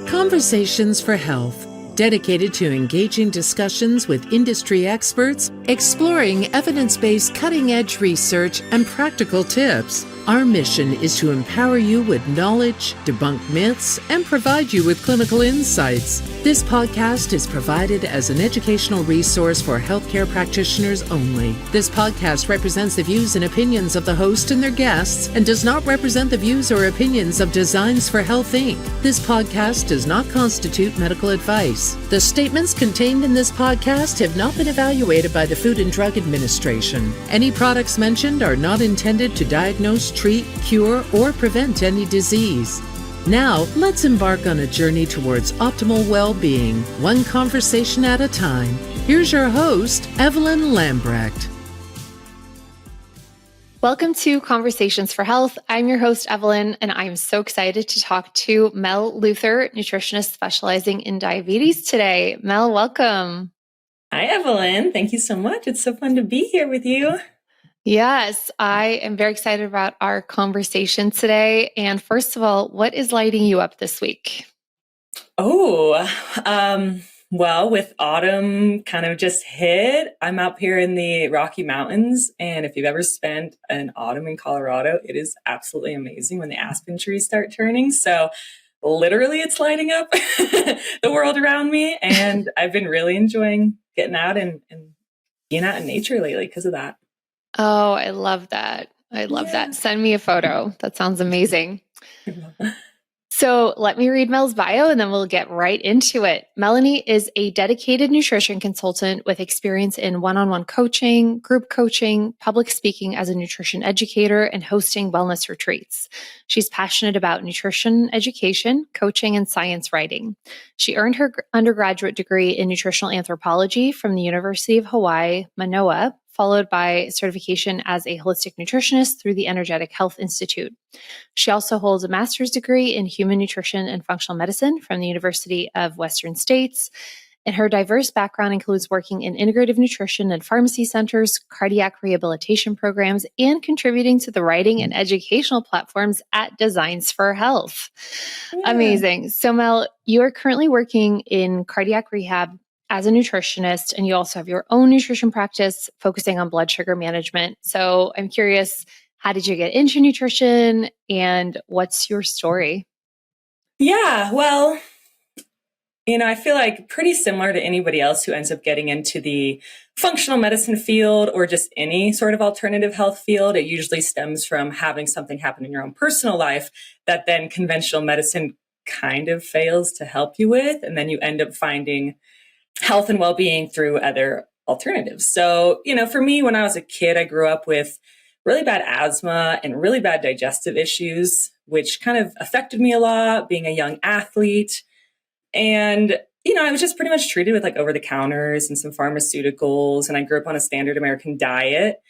Conversations for Health, dedicated to engaging discussions with industry experts, exploring evidence-based cutting-edge research and practical tips. Our mission is to empower you with knowledge, debunk myths, and provide you with clinical insights. This podcast is provided as an educational resource for healthcare practitioners only. This podcast represents the views and opinions of the host and their guests and does not represent the views or opinions of Designs for Health, Inc. This podcast does not constitute medical advice. The statements contained in this podcast have not been evaluated by the Food and Drug Administration. Any products mentioned are not intended to diagnose, treat, cure, or prevent any disease. Now, let's embark on a journey towards optimal well-being, one conversation at a time. Here's your host, Evelyn Lambrecht. Welcome to Conversations for Health. I'm your host, Evelyn, and I'm so excited to talk to Mel Luther, nutritionist specializing in diabetes today. Mel, welcome. Hi, Evelyn. Thank you so much. It's so fun to be here with you. Yes, I am very excited about our conversation today. And first of all, what is lighting you up this week? Well, with autumn kind of just hit, I'm up here in the Rocky Mountains. And if you've ever spent an autumn in Colorado, it is absolutely amazing when the aspen trees start turning. So literally it's lighting up the world around me. And I've been really enjoying getting out and being out in nature lately because of that. Oh, I love that. I love that. Send me a photo. That sounds amazing. So let me read Mel's bio and then we'll get right into it. Melanie is a dedicated nutrition consultant with experience in one-on-one coaching, group coaching, public speaking as a nutrition educator, and hosting wellness retreats. She's passionate about nutrition education, coaching, and science writing. She earned her undergraduate degree in nutritional anthropology from the University of Hawaii, Manoa, followed by certification as a holistic nutritionist through the Energetic Health Institute. She also holds a master's degree in human nutrition and functional medicine from the University of Western States. And her diverse background includes working in integrative nutrition and pharmacy centers, cardiac rehabilitation programs, and contributing to the writing and educational platforms at Designs for Health. Yeah. Amazing. So Mel, you are currently working in cardiac rehab as a nutritionist, and you also have your own nutrition practice focusing on blood sugar management. So I'm curious, how did you get into nutrition and what's your story? Yeah, well, I feel like pretty similar to anybody else who ends up getting into the functional medicine field or just any sort of alternative health field. It usually stems from having something happen in your own personal life that then conventional medicine kind of fails to help you with. And then you end up finding health and well-being through other alternatives. So, for me, when I was a kid, I grew up with really bad asthma and really bad digestive issues, which kind of affected me a lot being a young athlete. And, I was just pretty much treated with like over-the-counters and some pharmaceuticals. And I grew up on a standard American diet.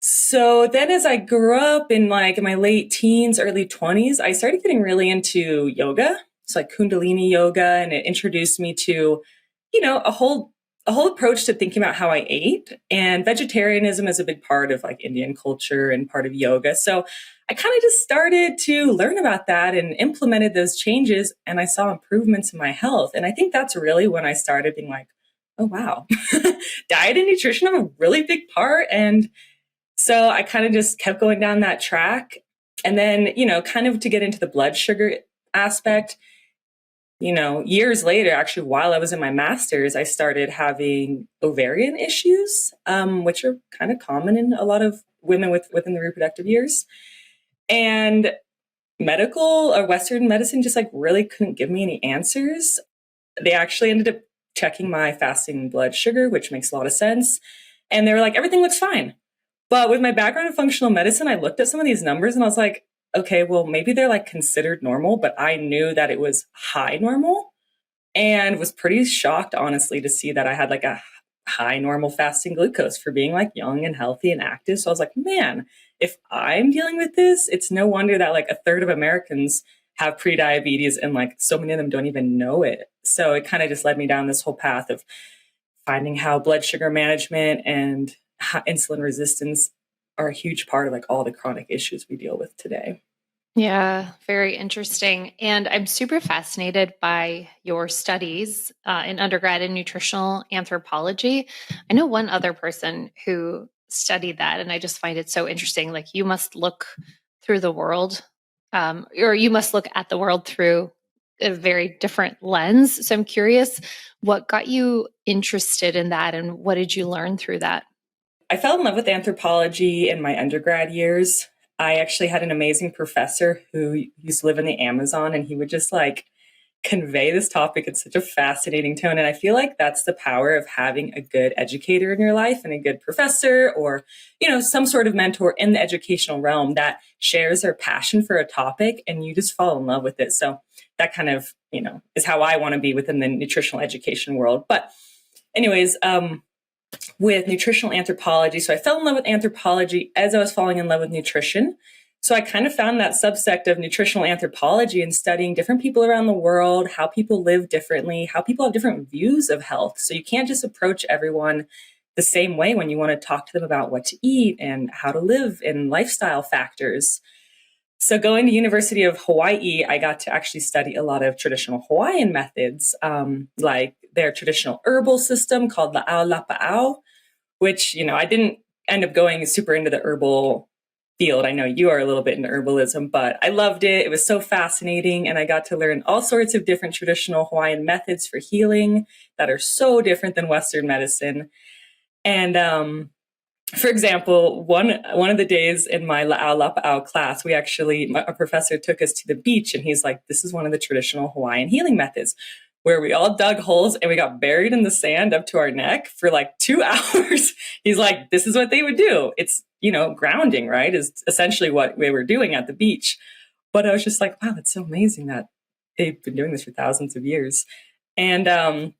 So then as I grew up in my late teens, early 20s, I started getting really into yoga. So like Kundalini yoga, and it introduced me to a whole approach to thinking about how I ate, and vegetarianism is a big part of like Indian culture and part of yoga. So I kind of just started to learn about that and implemented those changes, and I saw improvements in my health. And I think that's really when I started being like, oh, wow, diet and nutrition have a really big part. And so I kind of just kept going down that track. And then, kind of to get into the blood sugar aspect, years later, actually, while I was in my master's, I started having ovarian issues, which are kind of common in a lot of women within the reproductive years. And medical or Western medicine just really couldn't give me any answers. They actually ended up checking my fasting blood sugar, which makes a lot of sense. And they were like, everything looks fine. But with my background in functional medicine, I looked at some of these numbers and I was like, okay, well, maybe they're considered normal, but I knew that it was high normal and was pretty shocked, honestly, to see that I had a high normal fasting glucose for being young and healthy and active. So I was like, man, if I'm dealing with this, it's no wonder that a third of Americans have prediabetes and so many of them don't even know it. So it kind of just led me down this whole path of finding how blood sugar management and insulin resistance are a huge part of like all the chronic issues we deal with today. Yeah, very interesting. And I'm super fascinated by your studies in undergrad in nutritional anthropology. I know one other person who studied that, and I just find it so interesting. Like, you must look through the world, or you must look at the world through a very different lens. So I'm curious, what got you interested in that, and what did you learn through that? I fell in love with anthropology in my undergrad years. I actually had an amazing professor who used to live in the Amazon, and he would just like convey this topic in such a fascinating tone. And I feel like that's the power of having a good educator in your life and a good professor or, you know, some sort of mentor in the educational realm that shares their passion for a topic and you just fall in love with it. So that kind of, you know, is how I want to be within the nutritional education world. But anyways, with nutritional anthropology. So I fell in love with anthropology as I was falling in love with nutrition. So I kind of found that subsect of nutritional anthropology and studying different people around the world, how people live differently, how people have different views of health. So you can't just approach everyone the same way when you want to talk to them about what to eat and how to live and lifestyle factors. So going to University of Hawaii, I got to actually study a lot of traditional Hawaiian methods, like their traditional herbal system called La'au Lapa'au, which, you know, I didn't end up going super into the herbal field. I know you are a little bit into herbalism, but I loved it. It was so fascinating. And I got to learn all sorts of different traditional Hawaiian methods for healing that are so different than Western medicine. And for example, one of the days in my La'au Lapa'au class, our professor took us to the beach and he's like, this is one of the traditional Hawaiian healing methods where we all dug holes and we got buried in the sand up to our neck for like 2 hours. He's like, this is what they would do. It's, you know, grounding, right? Is essentially what we were doing at the beach. But I was just like, wow, that's so amazing that they've been doing this for thousands of years. And then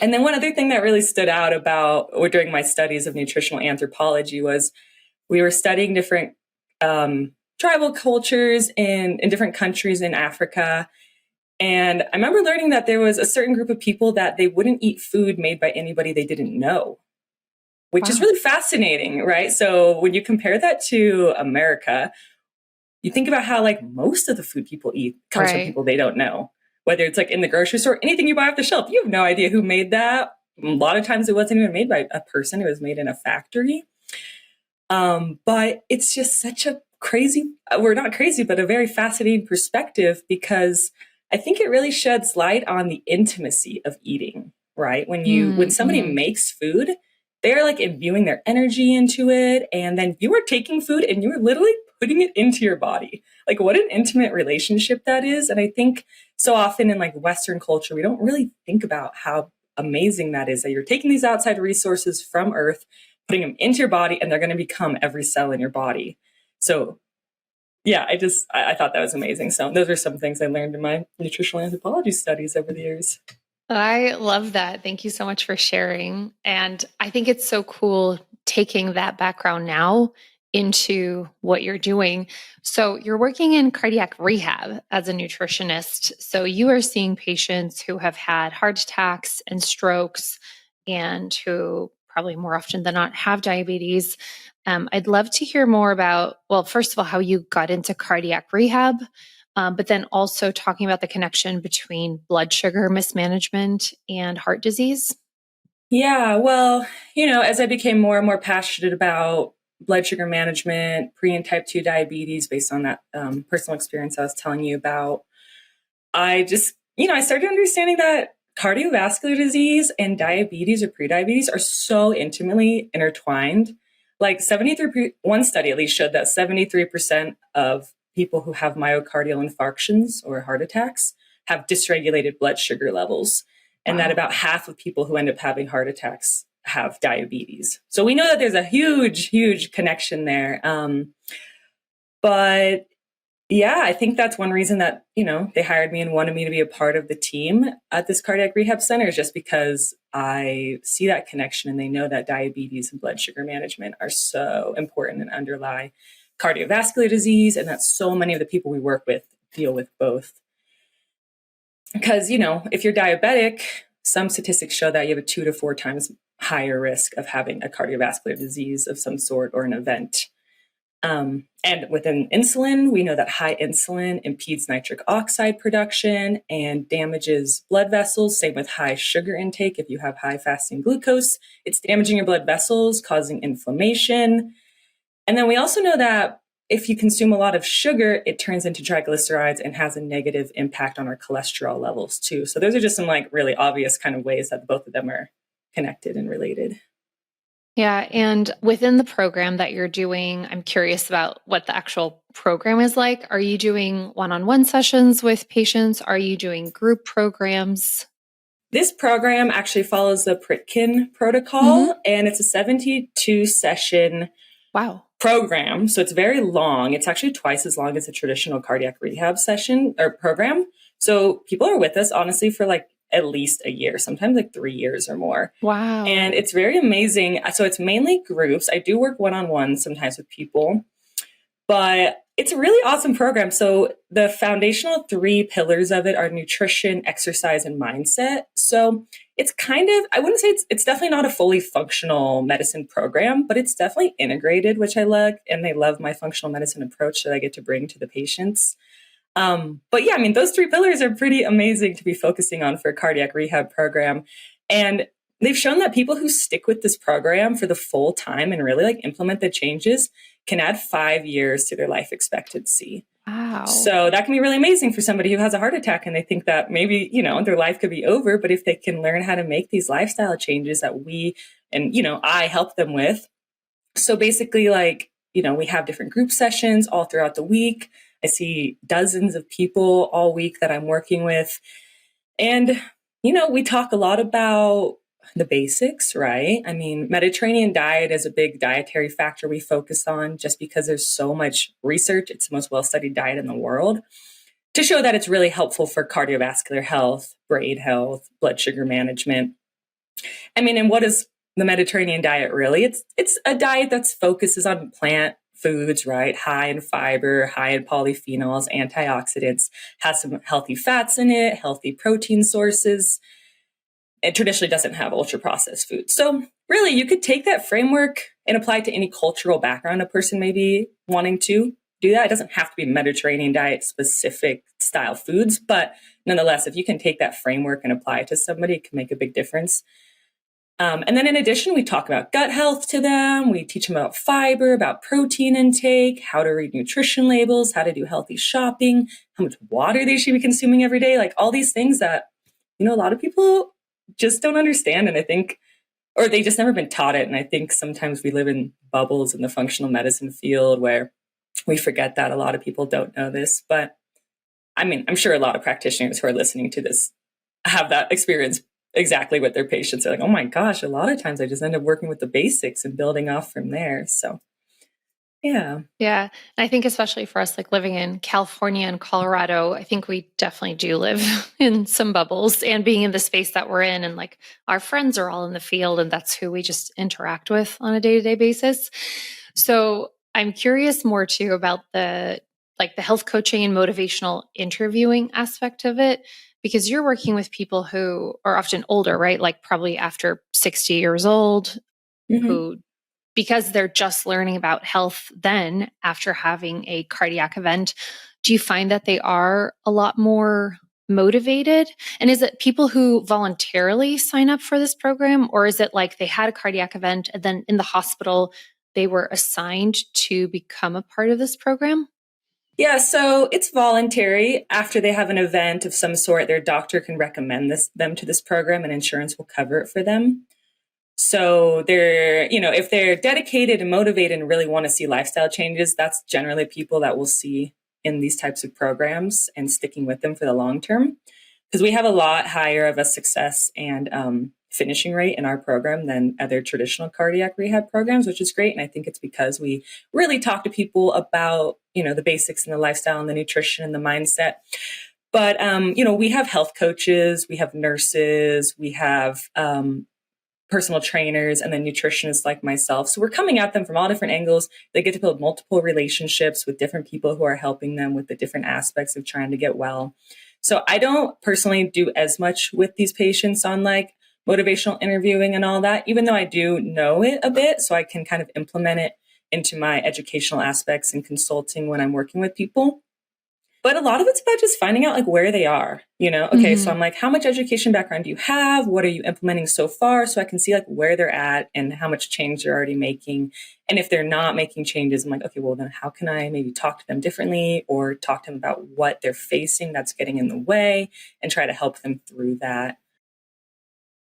one other thing that really stood out about or during my studies of nutritional anthropology was we were studying different tribal cultures in different countries in Africa. And I remember learning that there was a certain group of people that they wouldn't eat food made by anybody they didn't know, which is really fascinating, right? So when you compare that to America, you think about how like most of the food people eat comes from people they don't know, whether it's like in the grocery store, anything you buy off the shelf, you have no idea who made that. A lot of times it wasn't even made by a person, it was made in a factory. But it's just such a we're not crazy, but a very fascinating perspective because I think it really sheds light on the intimacy of eating, right? When somebody makes food, they're like imbuing their energy into it. And then you are taking food and you're literally putting it into your body. Like what an intimate relationship that is. And I think so often in like Western culture, we don't really think about how amazing that is, that you're taking these outside resources from Earth, putting them into your body, and they're going to become every cell in your body. So yeah, I thought that was amazing. So those are some things I learned in my nutritional anthropology studies over the years. I love that. Thank you so much for sharing. And I think it's so cool taking that background now into what you're doing. So you're working in cardiac rehab as a nutritionist. So you are seeing patients who have had heart attacks and strokes and who probably more often than not have diabetes. I'd love to hear more about, well, first of all, how you got into cardiac rehab, but then also talking about the connection between blood sugar mismanagement and heart disease. Yeah, well, you know, as I became more and more passionate about blood sugar management, pre and type 2 diabetes, based on that personal experience I was telling you about, I just, you know, I started understanding that cardiovascular disease and diabetes or prediabetes are so intimately intertwined. Like one study at least showed that 73% of people who have myocardial infarctions or heart attacks have dysregulated blood sugar levels. And that about half of people who end up having heart attacks have diabetes. So we know that there's a huge, huge connection there. But yeah, I think that's one reason that, you know, they hired me and wanted me to be a part of the team at this cardiac rehab center is just because I see that connection and they know that diabetes and blood sugar management are so important and underlie cardiovascular disease. And that so many of the people we work with deal with both. Because, you know, if you're diabetic, some statistics show that you have a 2 to 4 times higher risk of having a cardiovascular disease of some sort or an event. And within insulin, we know that high insulin impedes nitric oxide production and damages blood vessels. Same with high sugar intake. If you have high fasting glucose, it's damaging your blood vessels, causing inflammation. And then we also know that if you consume a lot of sugar, it turns into triglycerides and has a negative impact on our cholesterol levels too. So those are just some like really obvious kind of ways that both of them are connected and related. Yeah. And within the program that you're doing, I'm curious about what the actual program is like. Are you doing one-on-one sessions with patients? Are you doing group programs? This program actually follows the Pritkin protocol, and it's a 72 session program. So it's very long. It's actually twice as long as a traditional cardiac rehab session or program. So people are with us, honestly, for like at least a year, sometimes like 3 years or more. Wow. And it's very amazing. So it's mainly groups. I do work one-on-one sometimes with people, but it's a really awesome program. So the foundational 3 pillars of it are nutrition, exercise, and mindset. So it's kind of, I wouldn't say it's definitely not a fully functional medicine program, but it's definitely integrated, which I love. And they love my functional medicine approach that I get to bring to the patients. But yeah, I mean, those 3 pillars are pretty amazing to be focusing on for a cardiac rehab program. And they've shown that people who stick with this program for the full time and really like implement the changes can add 5 years to their life expectancy. Wow. So that can be really amazing for somebody who has a heart attack and they think that maybe, their life could be over. But if they can learn how to make these lifestyle changes that we and, I help them with. So basically, like, we have different group sessions all throughout the week. I see dozens of people all week that I'm working with. And, we talk a lot about the basics, right? I mean, Mediterranean diet is a big dietary factor we focus on just because there's so much research. It's the most well-studied diet in the world to show that it's really helpful for cardiovascular health, brain health, blood sugar management. I mean, and what is the Mediterranean diet really? It's a diet that focuses on plant foods, right? High in fiber, high in polyphenols, antioxidants, has some healthy fats in it, healthy protein sources. It traditionally doesn't have ultra processed food. So really, you could take that framework and apply it to any cultural background a person may be wanting to do that. It doesn't have to be Mediterranean diet specific style foods, but nonetheless, if you can take that framework and apply it to somebody, it can make a big difference. And then in addition, we talk about gut health to them. We teach them about fiber, about protein intake, how to read nutrition labels, how to do healthy shopping, how much water they should be consuming every day, like all these things that, a lot of people just don't understand. And I think, or they just never been taught it. And I think sometimes we live in bubbles in the functional medicine field where we forget that a lot of people don't know this. But I mean, I'm sure a lot of practitioners who are listening to this have that experience exactly with their patients. They're like, oh my gosh, a lot of times I just end up working with the basics and building off from there. So yeah. Yeah. And I think especially for us, like living in California and Colorado, I think we definitely do live in some bubbles, and being in the space that we're in, and like our friends are all in the field, and that's who we just interact with on a day-to-day basis. So I'm curious more too about the health coaching and motivational interviewing aspect of it, because you're working with people who are often older, right? Like probably after 60 years old, who, because they're just learning about health then after having a cardiac event, do you find that they are a lot more motivated? And is it people who voluntarily sign up for this program, or is it like they had a cardiac event and then in the hospital they were assigned to become a part of this program? Yeah, so it's voluntary. After they have an event of some sort, their doctor can recommend them to this program, and insurance will cover it for them. So they're, if they're dedicated and motivated and really want to see lifestyle changes, that's generally people that we'll see in these types of programs and sticking with them for the long term. Because we have a lot higher of a success and finishing rate in our program than other traditional cardiac rehab programs, which is great. And I think it's because we really talk to people about, the basics and the lifestyle and the nutrition and the mindset. But, we have health coaches, we have nurses, we have personal trainers, and then nutritionists like myself. So we're coming at them from all different angles. They get to build multiple relationships with different people who are helping them with the different aspects of trying to get well. So I don't personally do as much with these patients on like motivational interviewing and all that, even though I do know it a bit, so I can kind of implement it into my educational aspects and consulting when I'm working with people. But a lot of it's about just finding out like where they are, Okay, so I'm like, how much education background do you have? What are you implementing so far? So I can see like where they're at and how much change they're already making. And if they're not making changes, I'm like, okay, well then how can I maybe talk to them differently or talk to them about what they're facing that's getting in the way and try to help them through that.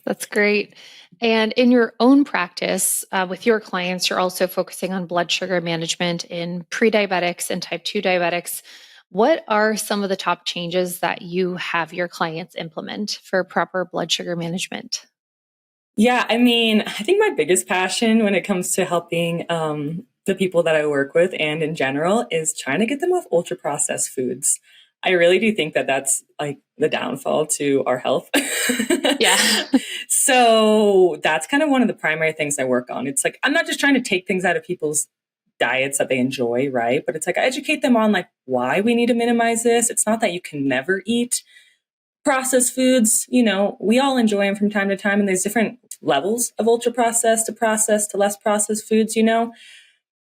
That's great. And in your own practice with your clients, you're also focusing on blood sugar management in pre-diabetics and type 2 diabetics. What are some of the top changes that you have your clients implement for proper blood sugar management? Yeah, I mean, I think my biggest passion when it comes to helping the people that I work with and in general is trying to get them off ultra processed foods. I really do think that that's like the downfall to our health. Yeah. So that's kind of one of the primary things I work on. It's like, I'm not just trying to take things out of people's diets that they enjoy, right? But it's like I educate them on like why we need to minimize this. It's not that you can never eat processed foods. We all enjoy them from time to time, and there's different levels of ultra processed to less processed foods,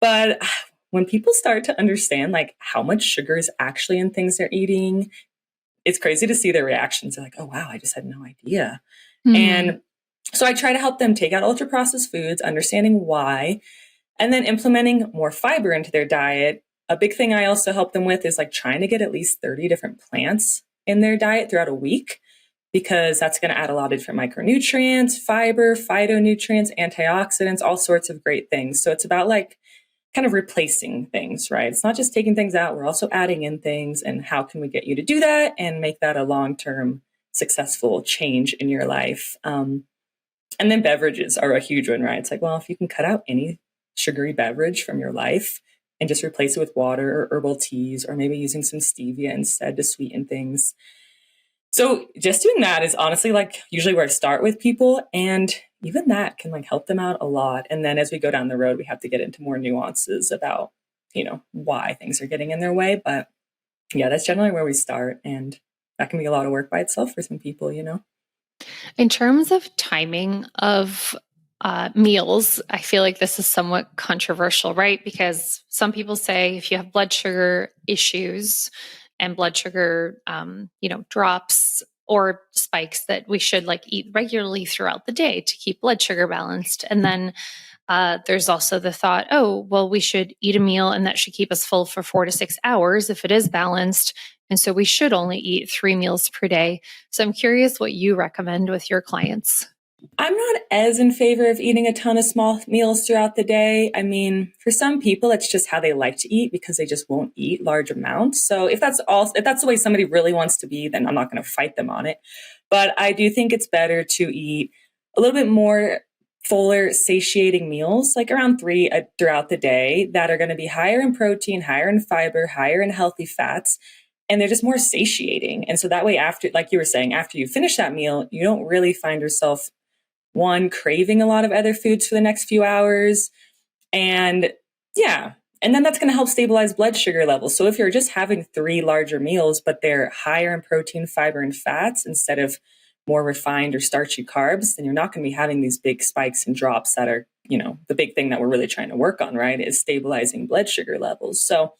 But when people start to understand like how much sugar is actually in things they're eating, it's crazy to see their reactions. They're like, oh, wow, I just had no idea. And so I try to help them take out ultra processed foods, understanding why, and then implementing more fiber into their diet. A big thing I also help them with is like trying to get at least 30 different plants in their diet throughout a week, because that's going to add a lot of different micronutrients, fiber, phytonutrients, antioxidants, all sorts of great things. So it's about like kind of replacing things, right? It's not just taking things out. We're also adding in things. And how can we get you to do that and make that a long-term successful change in your life? And then beverages are a huge one, right? It's like, well, if you can cut out any sugary beverage from your life and just replace it with water or herbal teas, or maybe using some stevia instead to sweeten things. So just doing that is honestly like usually where I start with people, and even that can like help them out a lot. And then as we go down the road, we have to get into more nuances about, why things are getting in their way. But yeah, that's generally where we start. And that can be a lot of work by itself for some people. In terms of timing of meals, I feel like this is somewhat controversial, right? Because some people say if you have blood sugar issues and blood sugar, drops or spikes, that we should like eat regularly throughout the day to keep blood sugar balanced. And then there's also the thought, oh, well, we should eat a meal and that should keep us full for 4 to 6 hours if it is balanced. And so we should only eat 3 meals per day. So I'm curious what you recommend with your clients. I'm not as in favor of eating a ton of small meals throughout the day. I mean, for some people, it's just how they like to eat because they just won't eat large amounts. So if that's the way somebody really wants to be, then I'm not going to fight them on it. But I do think it's better to eat a little bit more fuller, satiating meals, like around 3 throughout the day, that are going to be higher in protein, higher in fiber, higher in healthy fats. And they're just more satiating. And so that way, after, like you were saying, after you finish that meal, you don't really find yourself craving a lot of other foods for the next few hours. And yeah, and then that's going to help stabilize blood sugar levels. So if you're just having 3 larger meals, but they're higher in protein, fiber, and fats instead of more refined or starchy carbs, then you're not going to be having these big spikes and drops that are, the big thing that we're really trying to work on, right, is stabilizing blood sugar levels. So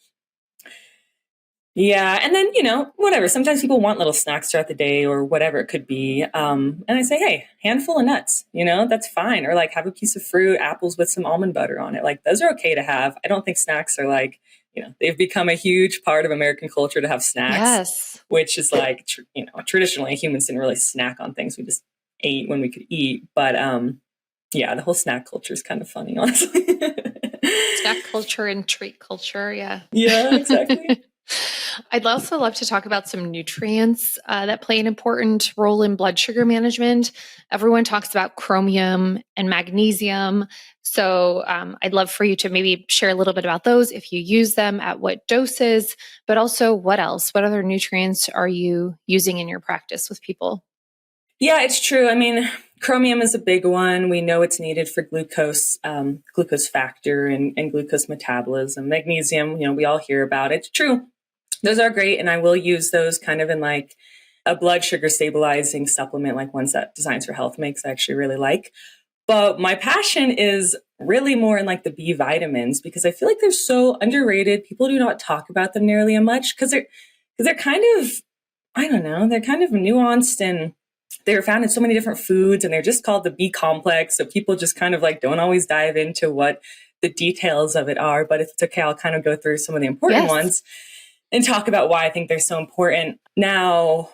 yeah. And then, whatever. Sometimes people want little snacks throughout the day or whatever it could be. And I say, hey, handful of nuts, that's fine. Or like have a piece of fruit, apples with some almond butter on it. Like those are okay to have. I don't think snacks are like, they've become a huge part of American culture to have snacks, Yes. which is like, traditionally humans didn't really snack on things. We just ate when we could eat. But yeah, the whole snack culture is kind of funny, honestly. Snack culture and treat culture. Yeah. Yeah, exactly. I'd also love to talk about some nutrients that play an important role in blood sugar management. Everyone talks about chromium and magnesium. So I'd love for you to maybe share a little bit about those, if you use them, at what doses, but also what else? What other nutrients are you using in your practice with people? Yeah, it's true. I mean, chromium is a big one. We know it's needed for glucose factor and glucose metabolism. Magnesium, we all hear about it. It's true. Those are great. And I will use those kind of in like a blood sugar stabilizing supplement, like ones that Designs for Health makes, I actually really like. But my passion is really more in like the B vitamins, because I feel like they're so underrated. People do not talk about them nearly as much because they're kind of, I don't know, they're kind of nuanced, and they're found in so many different foods, and they're just called the B complex. So people just kind of like don't always dive into what the details of it are. But if it's okay, I'll kind of go through some of the important ones and talk about why I think they're so important. Now,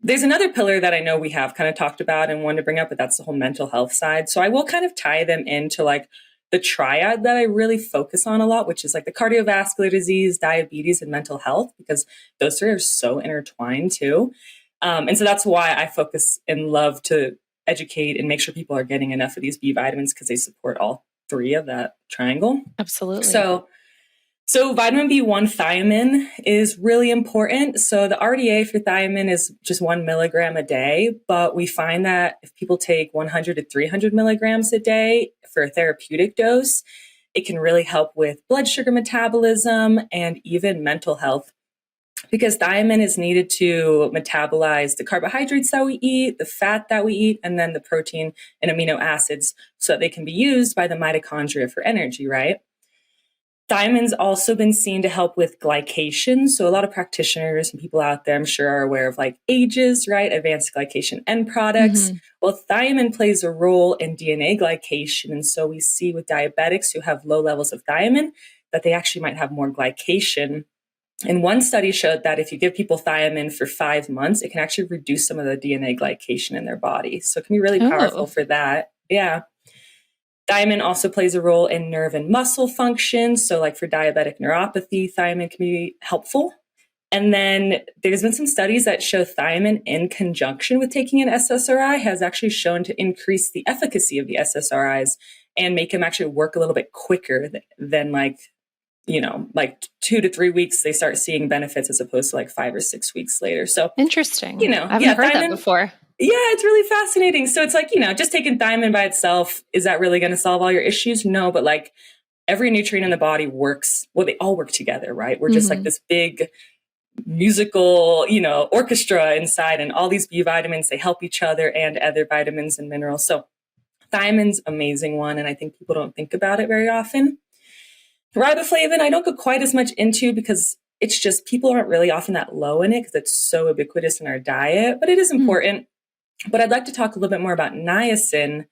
there's another pillar that I know we have kind of talked about and wanted to bring up, but that's the whole mental health side. So I will kind of tie them into like the triad that I really focus on a lot, which is like the cardiovascular disease, diabetes, and mental health, because those three are so intertwined too. And so that's why I focus and love to educate and make sure people are getting enough of these B vitamins, because they support all three of that triangle. Absolutely. So vitamin B1 thiamine is really important. So the RDA for thiamine is just 1 milligram a day, but we find that if people take 100 to 300 milligrams a day for a therapeutic dose, it can really help with blood sugar metabolism and even mental health, because thiamine is needed to metabolize the carbohydrates that we eat, the fat that we eat, and then the protein and amino acids so that they can be used by the mitochondria for energy, right? Thiamine's also been seen to help with glycation. So a lot of practitioners and people out there, I'm sure, are aware of like AGEs, right? Advanced glycation end products. Well, thiamine plays a role in DNA glycation. And so we see with diabetics who have low levels of thiamine that they actually might have more glycation. And one study showed that if you give people thiamine for 5 months, it can actually reduce some of the DNA glycation in their body. So it can be really powerful for that. Yeah. Thiamine also plays a role in nerve and muscle function. So like for diabetic neuropathy, thiamine can be helpful. And then there's been some studies that show thiamine in conjunction with taking an SSRI has actually shown to increase the efficacy of the SSRIs and make them actually work a little bit quicker than like 2 to 3 weeks, they start seeing benefits as opposed to like 5 or 6 weeks later. So interesting. I haven't heard that before. Yeah, it's really fascinating. So it's like, just taking thiamine by itself, is that really going to solve all your issues? No, but like every nutrient in the body works. Well, they all work together, right? We're just like this big musical, orchestra inside, and all these B vitamins, they help each other and other vitamins and minerals. So thiamine's an amazing one. And I think people don't think about it very often. Riboflavin, I don't go quite as much into because it's just people aren't really often that low in it because it's so ubiquitous in our diet, but it is important. But I'd like to talk a little bit more about niacin.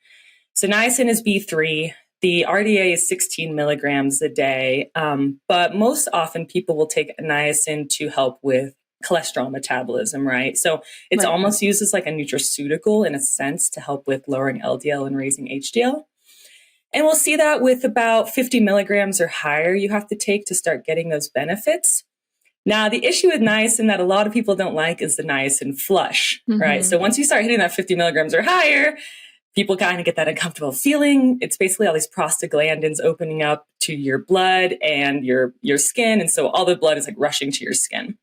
So niacin is B3. The RDA is 16 milligrams a day. But most often people will take niacin to help with cholesterol metabolism, right? So it's almost used as like a nutraceutical in a sense to help with lowering LDL and raising HDL. And we'll see that with about 50 milligrams or higher you have to take to start getting those benefits. Now, the issue with niacin that a lot of people don't like is the niacin flush, right? So once you start hitting that 50 milligrams or higher, people kind of get that uncomfortable feeling. It's basically all these prostaglandins opening up to your blood and your skin. And so all the blood is like rushing to your skin.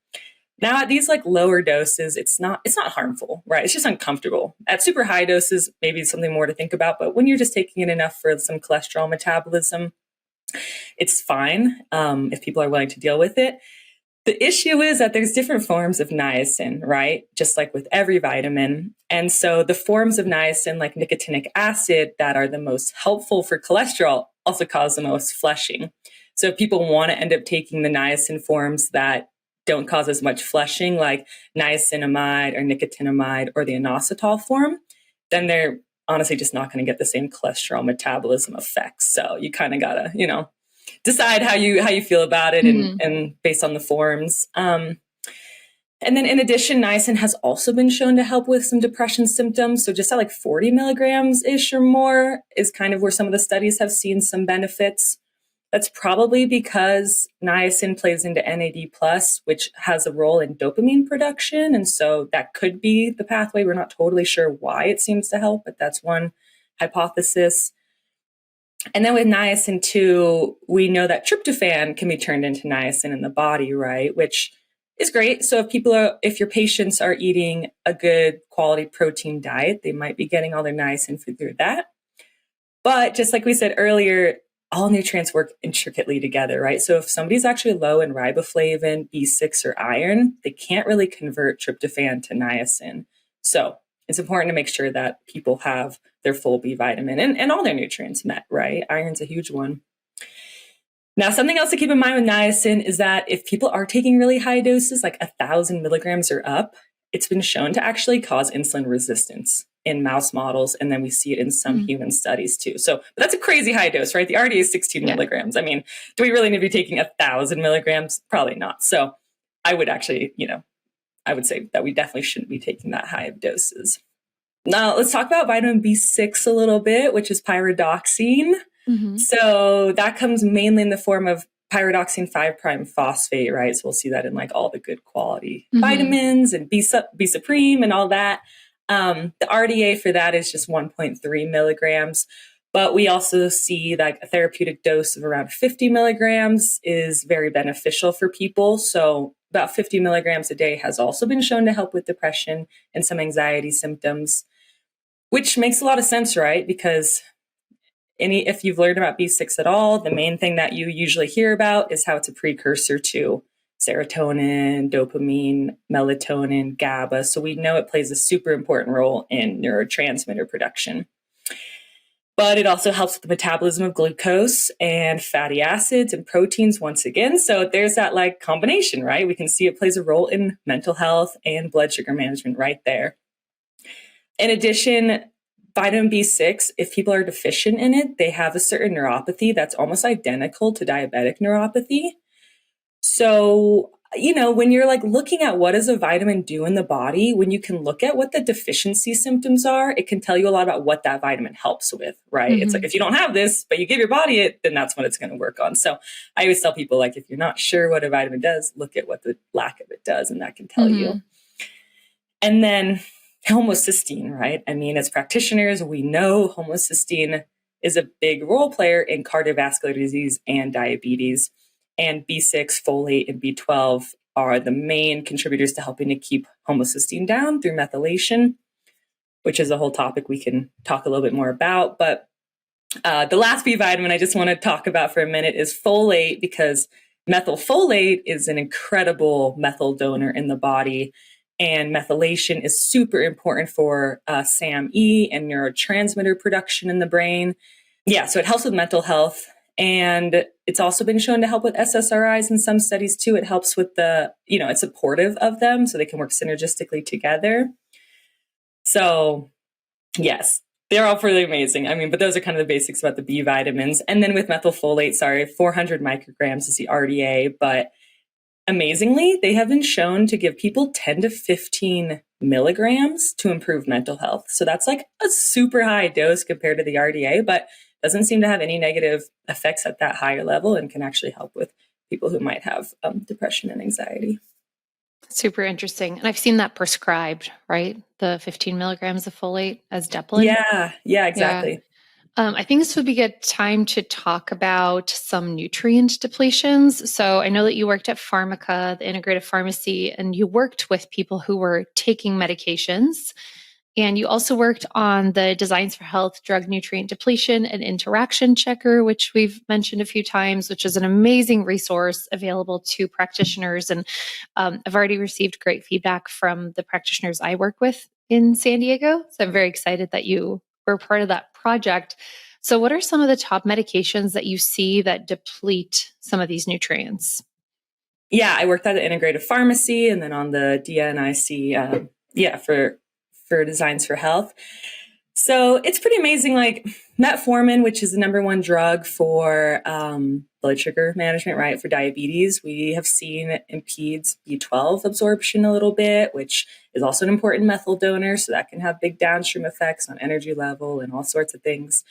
Now, at these like lower doses, it's not harmful, right? It's just uncomfortable. At super high doses, maybe it's something more to think about. But when you're just taking it enough for some cholesterol metabolism, it's fine if people are willing to deal with it. The issue is that there's different forms of niacin, right? Just like with every vitamin. And so the forms of niacin, like nicotinic acid, that are the most helpful for cholesterol also cause the most flushing. So if people want to end up taking the niacin forms that don't cause as much flushing, like niacinamide or nicotinamide or the inositol form, then they're honestly just not going to get the same cholesterol metabolism effects. So you kind of got to, decide how you feel about it and based on the forms. And then in addition, niacin has also been shown to help with some depression symptoms. So just at like 40 milligrams-ish or more is kind of where some of the studies have seen some benefits. That's probably because niacin plays into NAD+, which has a role in dopamine production. And so that could be the pathway. We're not totally sure why it seems to help, but that's one hypothesis. And then with niacin too, we know that tryptophan can be turned into niacin in the body, right? Which is great. So if your patients are eating a good quality protein diet, they might be getting all their niacin through that. But just like we said earlier, all nutrients work intricately together, right? So if somebody's actually low in riboflavin, B6, or iron, they can't really convert tryptophan to niacin. So it's important to make sure that people have their full B vitamin and all their nutrients met, right? Iron's a huge one. Now, something else to keep in mind with niacin is that if people are taking really high doses, like 1,000 milligrams or up, it's been shown to actually cause insulin resistance in mouse models. And then we see it in some human studies too. So but that's a crazy high dose, right? The RDA is 16 milligrams. I mean, do we really need to be taking 1,000 milligrams? Probably not. So I would actually, I would say that we definitely shouldn't be taking that high of doses. Now, let's talk about vitamin B6 a little bit, which is pyridoxine. So that comes mainly in the form of pyridoxine 5' phosphate, right? So we'll see that in like all the good quality vitamins and B supreme and all that. The RDA for that is just 1.3 milligrams. But we also see like a therapeutic dose of around 50 milligrams is very beneficial for people. So about 50 milligrams a day has also been shown to help with depression and some anxiety symptoms, which makes a lot of sense, right? Because if you've learned about B6 at all, the main thing that you usually hear about is how it's a precursor to serotonin, dopamine, melatonin, GABA. So we know it plays a super important role in neurotransmitter production. But it also helps with the metabolism of glucose and fatty acids and proteins once again. So there's that like combination, right? We can see it plays a role in mental health and blood sugar management right there. In addition, vitamin B6, if people are deficient in it, they have a certain neuropathy that's almost identical to diabetic neuropathy. So, when you're like looking at what does a vitamin do in the body, when you can look at what the deficiency symptoms are, it can tell you a lot about what that vitamin helps with, right? It's like, if you don't have this, but you give your body it, then that's what it's going to work on. So I always tell people, like, if you're not sure what a vitamin does, look at what the lack of it does, and that can tell you. And then homocysteine, right? I mean, as practitioners, we know homocysteine is a big role player in cardiovascular disease and diabetes. And B6, folate, and B12 are the main contributors to helping to keep homocysteine down through methylation, which is a whole topic we can talk a little bit more about. But the last B vitamin I just want to talk about for a minute is folate, because methylfolate is an incredible methyl donor in the body. And methylation is super important for SAMe and neurotransmitter production in the brain. Yeah, so it helps with mental health. And it's also been shown to help with SSRIs in some studies too. It helps with it's supportive of them, so they can work synergistically together. So yes, they're all pretty amazing. I mean, but those are kind of the basics about the B vitamins. And then with methylfolate, 400 micrograms is the RDA, but amazingly, they have been shown to give people 10 to 15 milligrams to improve mental health. So that's like a super high dose compared to the RDA, but doesn't seem to have any negative effects at that higher level and can actually help with people who might have depression and anxiety. Super interesting. And I've seen that prescribed, right? The 15 milligrams of folate as Deplin. Yeah, exactly. I think this would be a good time to talk about some nutrient depletions. So I know that you worked at Pharmaca, the integrative pharmacy, and you worked with people who were taking medications. And you also worked on the Designs for Health drug nutrient depletion and interaction checker, which we've mentioned a few times, which is an amazing resource available to practitioners. And I've already received great feedback from the practitioners I work with in San Diego. So I'm very excited that you were part of that project. So what are some of the top medications that you see that deplete some of these nutrients? Yeah, I worked at an integrative pharmacy and then on the DNIC, for Designs for Health. So it's pretty amazing. Like metformin, which is the number one drug for blood sugar management, right? For diabetes, we have seen it impedes B12 absorption a little bit, which is also an important methyl donor. So that can have big downstream effects on energy level and all sorts of things.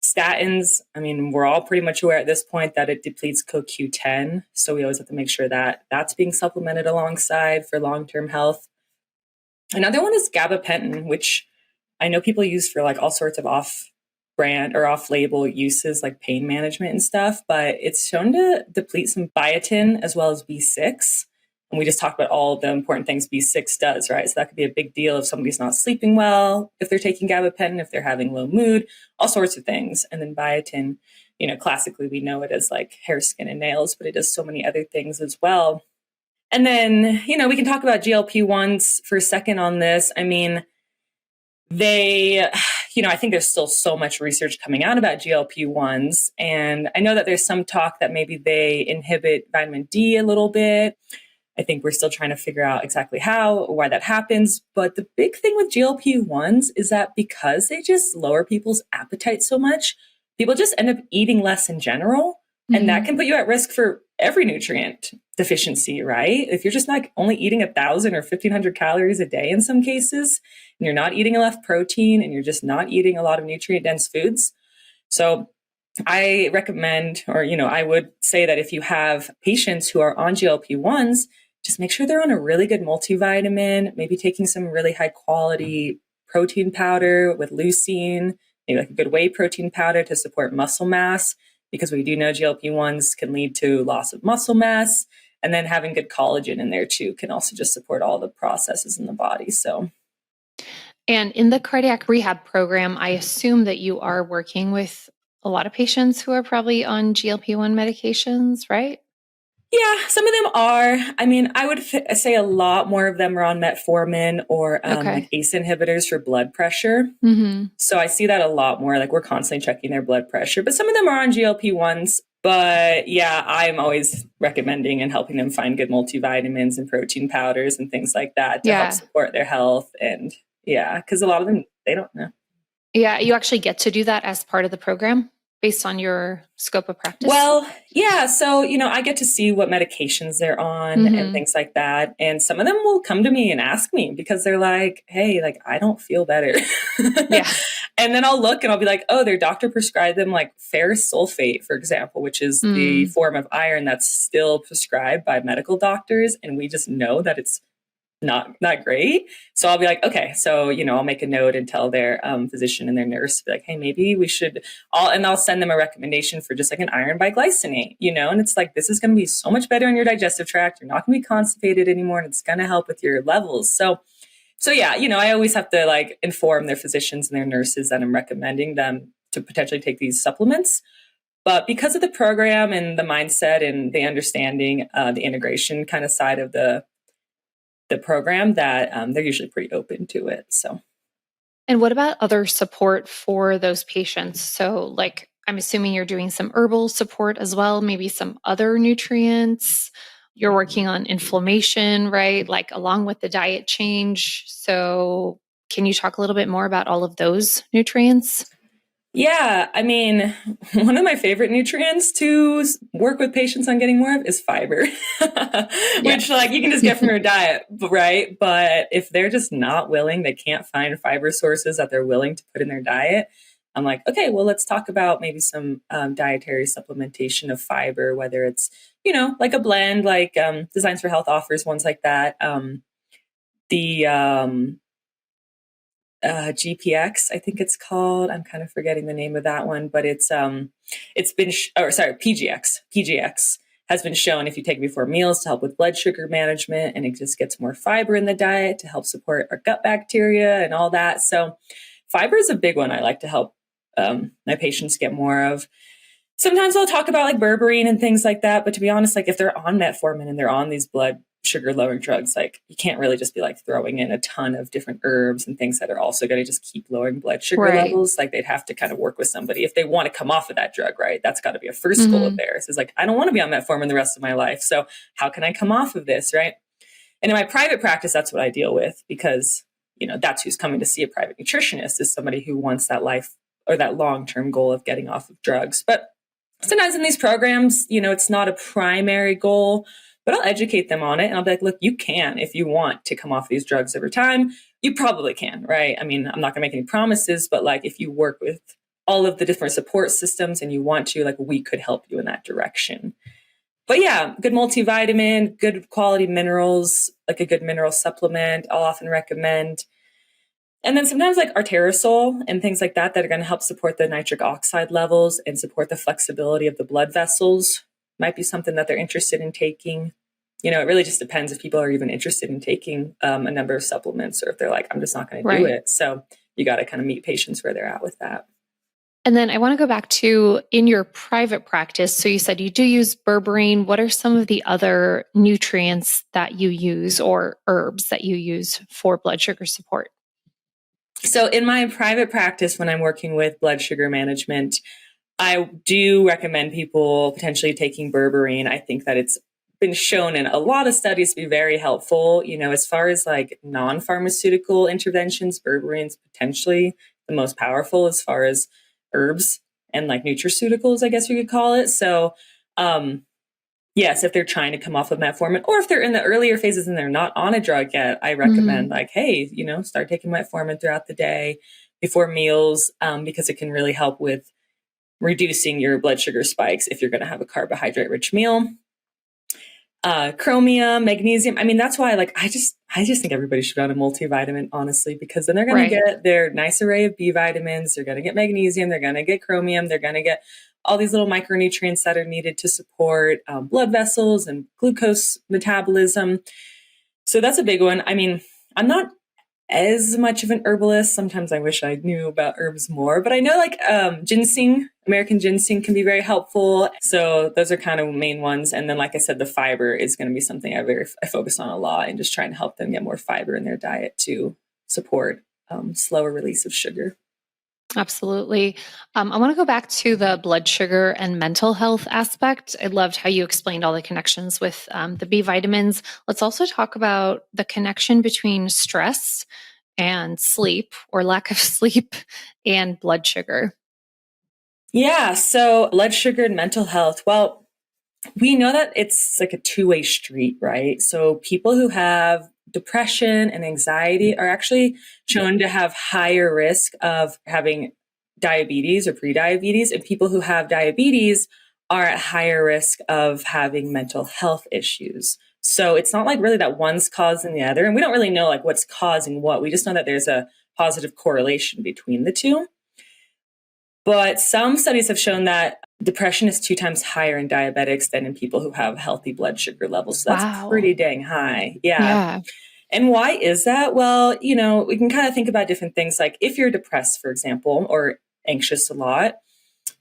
Statins, I mean, we're all pretty much aware at this point that it depletes CoQ10. So we always have to make sure that that's being supplemented alongside for long-term health. Another one is gabapentin, which I know people use for like all sorts of off-brand or off-label uses like pain management and stuff, but it's shown to deplete some biotin as well as B6. And we just talked about all the important things B6 does, right? So that could be a big deal if somebody's not sleeping well, if they're taking gabapentin, if they're having low mood, all sorts of things. And then biotin, classically we know it as like hair, skin, and nails, but it does so many other things as well. And then, we can talk about GLP-1s for a second on this. I mean, they, I think there's still so much research coming out about GLP-1s. And I know that there's some talk that maybe they inhibit vitamin D a little bit. I think we're still trying to figure out exactly how or why that happens. But the big thing with GLP-1s is that because they just lower people's appetite so much, people just end up eating less in general. And that can put you at risk for every nutrient deficiency, right? If you're just like only eating 1,000 or 1,500 calories a day in some cases, and you're not eating enough protein and you're just not eating a lot of nutrient dense foods. So I recommend, or, I would say that if you have patients who are on GLP-1s, just make sure they're on a really good multivitamin, maybe taking some really high quality protein powder with leucine, maybe like a good whey protein powder to support muscle mass, because we do know GLP-1s can lead to loss of muscle mass. And then having good collagen in there too can also just support all the processes in the body. So, and in the cardiac rehab program, I assume that you are working with a lot of patients who are probably on GLP-1 medications, right? Yeah, some of them are. I mean, I would say a lot more of them are on metformin or like ACE inhibitors for blood pressure. So I see that a lot more. Like we're constantly checking their blood pressure, but some of them are on GLP-1s. But yeah, I'm always recommending and helping them find good multivitamins and protein powders and things like that to help support their health. And because a lot of them, they don't know. Yeah, you actually get to do that as part of the program based on your scope of practice? Well, yeah. So, I get to see what medications they're on and things like that. And some of them will come to me and ask me because they're like, hey, like, I don't feel better. Yeah. And then I'll look and I'll be like, oh, their doctor prescribed them like ferrous sulfate, for example, which is the form of iron that's still prescribed by medical doctors. And we just know that it's not great. So I'll be like, okay, so, I'll make a note and tell their physician and their nurse, be like, hey, maybe we should and I'll send them a recommendation for just like an iron biglycinate, and it's like, this is going to be so much better in your digestive tract. You're not going to be constipated anymore. And it's going to help with your levels. So yeah, I always have to like inform their physicians and their nurses that I'm recommending them to potentially take these supplements. But because of the program and the mindset and the understanding, the integration kind of side of the program, that they're usually pretty open to it. So, and what about other support for those patients? So, like, I'm assuming you're doing some herbal support as well, maybe some other nutrients. You're working on inflammation, right? Like, along with the diet change. So, can you talk a little bit more about all of those nutrients? Yeah, I mean, one of my favorite nutrients to work with patients on getting more of is fiber, which like you can just get from your diet, right? But if they're just not willing, they can't find fiber sources that they're willing to put in their diet. I'm like, okay, well, let's talk about maybe some dietary supplementation of fiber, whether it's, like a blend, like Designs for Health offers ones like that. GPX, I think it's called. I'm kind of forgetting the name of that one, but it's been, PGX. PGX has been shown if you take before meals to help with blood sugar management, and it just gets more fiber in the diet to help support our gut bacteria and all that. So fiber is a big one I like to help my patients get more of. Sometimes I'll talk about like berberine and things like that, but to be honest, like if they're on metformin and they're on these blood sugar lowering drugs, like you can't really just be like throwing in a ton of different herbs and things that are also going to just keep lowering blood sugar levels. Like they'd have to kind of work with somebody if they want to come off of that drug, right? That's got to be a first goal of theirs. It's like, I don't want to be on metformin the rest of my life. So how can I come off of this, right? And in my private practice, that's what I deal with because, that's who's coming to see a private nutritionist, is somebody who wants that life or that long-term goal of getting off of drugs. But sometimes in these programs, it's not a primary goal, but I'll educate them on it. And I'll be like, look, you can, if you want to come off these drugs over time, you probably can, right? I mean, I'm not gonna make any promises, but like if you work with all of the different support systems and you want to, like we could help you in that direction. But yeah, good multivitamin, good quality minerals, like a good mineral supplement, I'll often recommend. And then sometimes like arterisol and things like that are going to help support the nitric oxide levels and support the flexibility of the blood vessels might be something that they're interested in taking. It really just depends if people are even interested in taking a number of supplements or if they're like, I'm just not going to do it. So you got to kind of meet patients where they're at with that. And then I want to go back to in your private practice. So you said you do use berberine. What are some of the other nutrients that you use or herbs that you use for blood sugar support? So in my private practice, when I'm working with blood sugar management, I do recommend people potentially taking berberine. I think that it's been shown in a lot of studies to be very helpful. As far as like non-pharmaceutical interventions, berberine is potentially the most powerful as far as herbs and like nutraceuticals, I guess you could call it. So, yes, if they're trying to come off of metformin, or if they're in the earlier phases and they're not on a drug yet, I recommend like, hey, start taking metformin throughout the day before meals, because it can really help with reducing your blood sugar spikes if you're going to have a carbohydrate rich meal. Chromium, magnesium. I mean, that's why I just think everybody should be on a multivitamin, honestly, because then they're going to get their nice array of B vitamins. They're going to get magnesium. They're going to get chromium. They're going to get all these little micronutrients that are needed to support blood vessels and glucose metabolism. So that's a big one. I mean, I'm not as much of an herbalist. Sometimes I wish I knew about herbs more, but I know ginseng, American ginseng can be very helpful. So those are kind of main ones. And then, like I said, the fiber is going to be something I focus on a lot, and just trying to help them get more fiber in their diet to support slower release of sugar. Absolutely. I want to go back to the blood sugar and mental health aspect. I loved how you explained all the connections with the B vitamins. Let's also talk about the connection between stress and sleep, or lack of sleep, and blood sugar. Yeah. So blood sugar and mental health. Well, we know that it's like a two-way street, right? So people who have depression and anxiety are actually shown to have higher risk of having diabetes or prediabetes, and people who have diabetes are at higher risk of having mental health issues. So it's not like really that one's causing the other, and we don't really know like what's causing what. We just know that there's a positive correlation between the two. But some studies have shown that depression is 2 times higher in diabetics than in people who have healthy blood sugar levels. So that's pretty dang high. Yeah. And why is that? Well, we can kind of think about different things. Like if you're depressed, for example, or anxious a lot,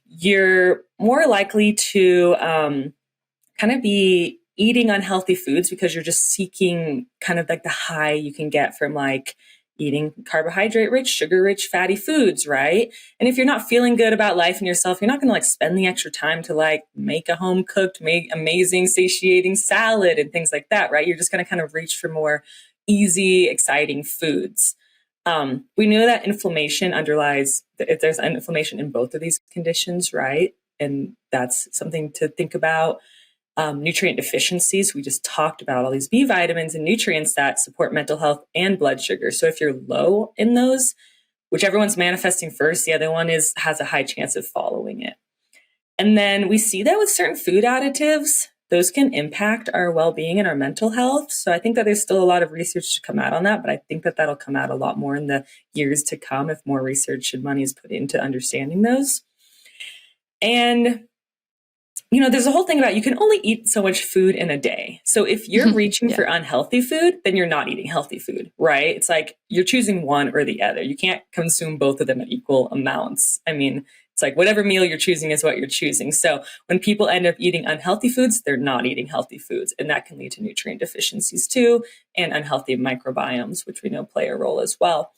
you're more likely to kind of be eating unhealthy foods because you're just seeking kind of like the high you can get from like eating carbohydrate rich, sugar rich, fatty foods, right? And if you're not feeling good about life and yourself, you're not going to like spend the extra time to like make a home cooked, make amazing, satiating salad and things like that, right? You're just going to kind of reach for more easy, exciting foods. We know that inflammation underlies, if there's inflammation in both of these conditions, right? And that's something to think about. Nutrient deficiencies. We just talked about all these B vitamins and nutrients that support mental health and blood sugar. So if you're low in those, whichever one's manifesting first, the other one has a high chance of following it. And then we see that with certain food additives, those can impact our well-being and our mental health. So I think that there's still a lot of research to come out on that, but I think that that'll come out a lot more in the years to come if more research and money is put into understanding those. And there's a whole thing about you can only eat so much food in a day. So if you're reaching for unhealthy food, then you're not eating healthy food, right? It's like you're choosing one or the other. You can't consume both of them at equal amounts. I mean, it's like whatever meal you're choosing is what you're choosing. So when people end up eating unhealthy foods, they're not eating healthy foods. And that can lead to nutrient deficiencies too, and unhealthy microbiomes, which we know play a role as well.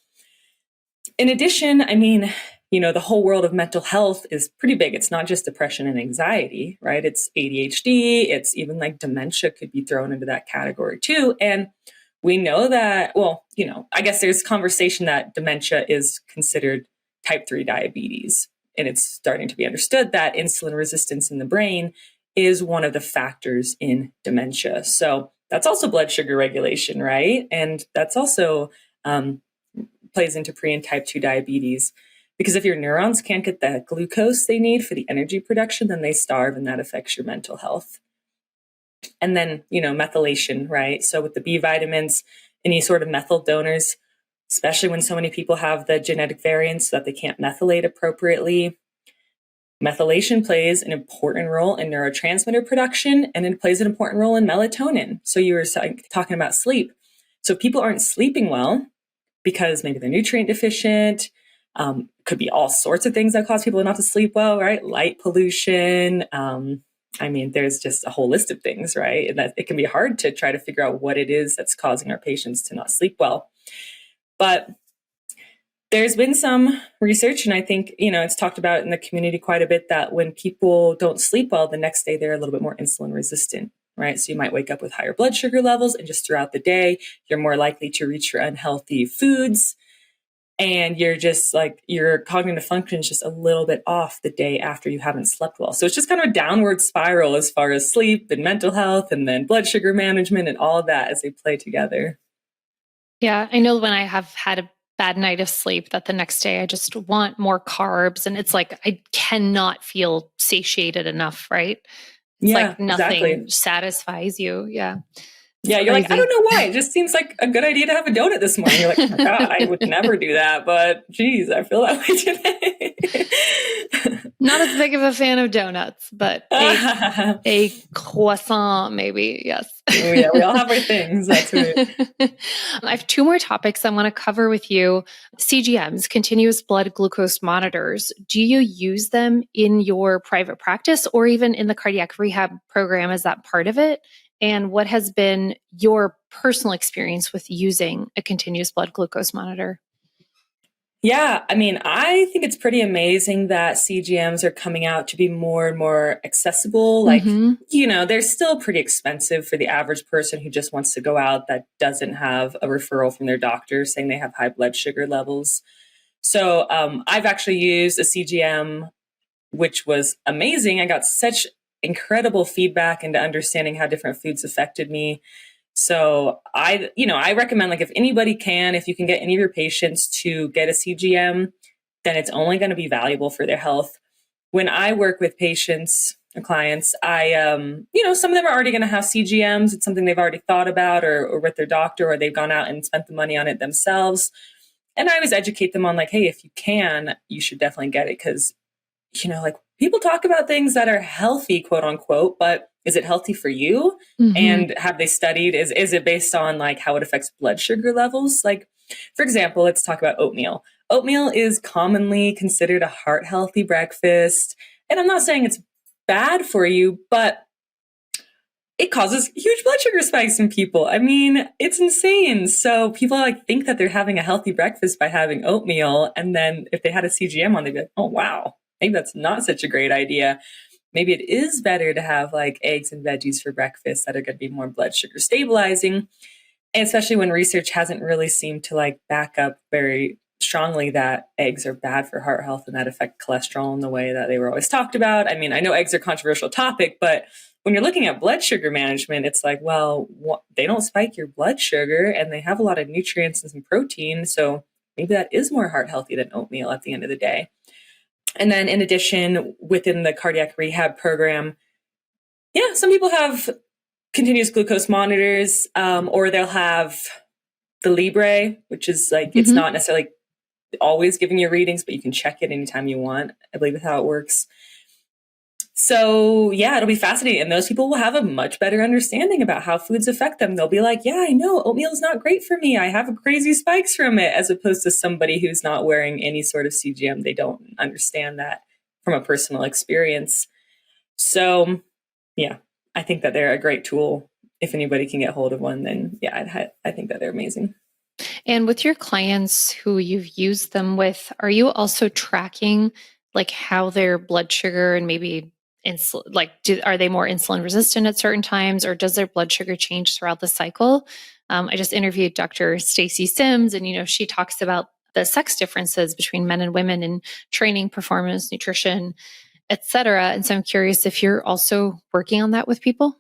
In addition, I mean, the whole world of mental health is pretty big. It's not just depression and anxiety, right? It's ADHD. It's even like dementia could be thrown into that category too. And we know that, I guess there's conversation that dementia is considered type 3 diabetes. And it's starting to be understood that insulin resistance in the brain is one of the factors in dementia. So that's also blood sugar regulation, right? And that's also plays into pre and type 2 diabetes. Because if your neurons can't get the glucose they need for the energy production, then they starve, and that affects your mental health. And then, methylation, right? So with the B vitamins, any sort of methyl donors, especially when so many people have the genetic variants that they can't methylate appropriately. Methylation plays an important role in neurotransmitter production, and it plays an important role in melatonin. So you were talking about sleep. So if people aren't sleeping well because maybe they're nutrient deficient, could be all sorts of things that cause people not to sleep well, right? Light pollution. There's just a whole list of things, right? And that it can be hard to try to figure out what it is that's causing our patients to not sleep well. But There's been some research, and I think, it's talked about in the community quite a bit, that when people don't sleep well, the next day they're a little bit more insulin resistant, right? So you might wake up with higher blood sugar levels, and just throughout the day, you're more likely to reach for unhealthy foods. And you're just like, your cognitive function is just a little bit off the day after you haven't slept well. So it's just kind of a downward spiral as far as sleep and mental health and then blood sugar management and all of that as they play together. Yeah, I know when I have had a bad night of sleep that the next day I just want more carbs, and it's like I cannot feel satiated enough, right? It's like nothing exactly. satisfies you. Yeah. Yeah, you're like, I don't know why. It just seems like a good idea to have a donut this morning. You're like, oh my God, I would never do that. But geez, I feel that way today. Not as big of a fan of donuts, but a croissant, maybe. Yes. Oh, yeah, we all have our things. That's right. I have two more topics I want to cover with you. CGMs, continuous blood glucose monitors. Do you use them in your private practice or even in the cardiac rehab program? Is that part of it? And what has been your personal experience with using a continuous blood glucose monitor? Yeah, I mean, I think it's pretty amazing that CGMs are coming out to be more and more accessible. Like, they're still pretty expensive for the average person who just wants to go out that doesn't have a referral from their doctor saying they have high blood sugar levels. So I've actually used a CGM, which was amazing. I got such incredible feedback into understanding how different foods affected me. So I recommend, like, if anybody can, if you can get any of your patients to get a CGM, then it's only going to be valuable for their health. When I work with patients and clients, I, some of them are already going to have CGMs. It's something they've already thought about or with their doctor, or they've gone out and spent the money on it themselves. And I always educate them on, like, hey, if you can, you should definitely get it. Because, like, people talk about things that are healthy, quote unquote, but is it healthy for you? And have they studied, is it based on like how it affects blood sugar levels? Like, for example, let's talk about oatmeal. Oatmeal is commonly considered a heart healthy breakfast. And I'm not saying it's bad for you, but it causes huge blood sugar spikes in people. I mean, it's insane. So people like think that they're having a healthy breakfast by having oatmeal. And then if they had a CGM on, they'd be like, oh, wow, maybe that's not such a great idea. Maybe it is better to have like eggs and veggies for breakfast that are going to be more blood sugar stabilizing. And especially when research hasn't really seemed to like back up very strongly that eggs are bad for heart health and that affect cholesterol in the way that they were always talked about. I mean, I know eggs are a controversial topic, but when you're looking at blood sugar management, it's like, well, they don't spike your blood sugar and they have a lot of nutrients and some protein. So maybe that is more heart healthy than oatmeal at the end of the day. And then in addition, within the cardiac rehab program, some people have continuous glucose monitors, or they'll have the Libre, which is like, it's not necessarily always giving you readings, but you can check it anytime you want, I believe is how it works. So it'll be fascinating. And those people will have a much better understanding about how foods affect them. They'll be like, yeah, I know oatmeal is not great for me. I have crazy spikes from it, as opposed to somebody who's not wearing any sort of CGM. They don't understand that from a personal experience. So I think that they're a great tool. If anybody can get hold of one, then I think that they're amazing. And with your clients who you've used them with, are you also tracking like how their blood sugar and maybe are they more insulin resistant at certain times, or does their blood sugar change throughout the cycle? I just interviewed Dr. Stacy Sims, and she talks about the sex differences between men and women in training, performance, nutrition, etc. And so I'm curious if you're also working on that with people.